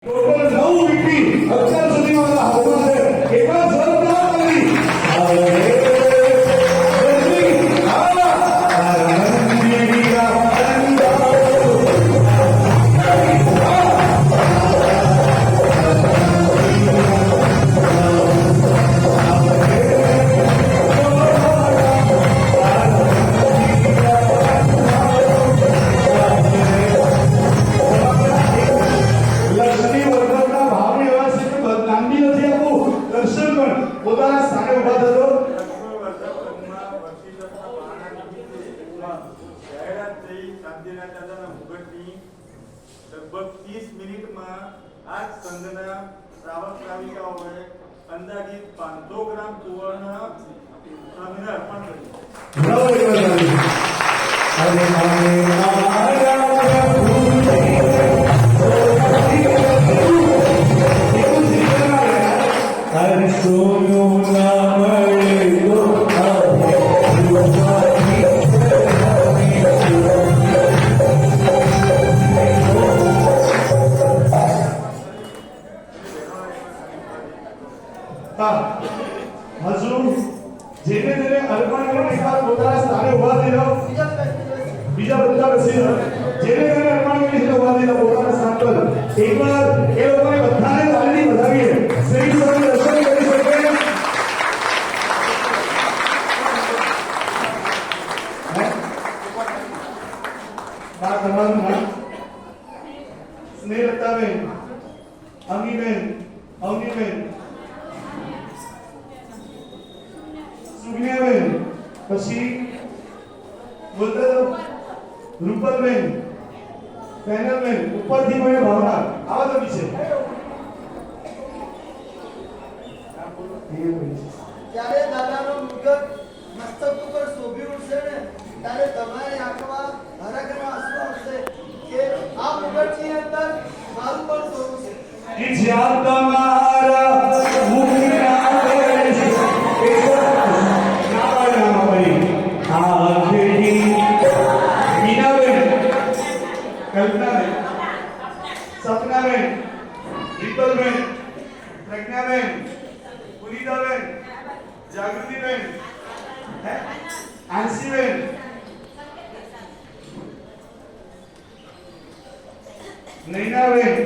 Total 9 wicket અત્યાર સુધીમાં હાથમાં છે. એમાં જોરદાર તાળી. પોતાના સ્થાને ઉભા થતો લગભગ 30 મિનિટમાં આ સંઘના શ્રાવક શ્રાવિકાઓએ અંદાજિત 500 ગ્રામ સુવર્ણ સંઘને અર્પણ હજુ જેને જેને અર્પણ કરીને એકવાર પોતાના સ્થાને ઉભા થઈ જાઓ. બીજા બધા બેસી જાઓ. જેને જેને અર્પણ કરીને ઉભા થઈ જાઓ પોતાના સ્થાન પર. એકવાર એ લોકોને બધાને તાળીથી વધાવીએ. શ્રી સ્વામી દર્શન કરી શકે. આ તમારું નામ સ્નેહલતાબેન, અંગીબેન, અવનીબેન, સુગ્નેબેન, પછી બોલતા રૂપલબેન, પેનલબેન, ઉપરથી મને ભાવના આવા તો નીચે જ્યારે દાદાનો મુગટ મસ્તક ઉપર શોભી ઉઠશે ને ત્યારે તમારી આંખમાં હરખના આંસુ આવશે કે આ મુગટની અંદર મારું પણ શોભું છે. કે જ્યાં તમારા મુખના દેશ કલ્પનાબેન, સપનાબેન, રીપલબેન, પ્રજ્ઞાબેન, પુનિતાબેન, જાગૃતિબેન, આંસીબેન, નૈનાબેન,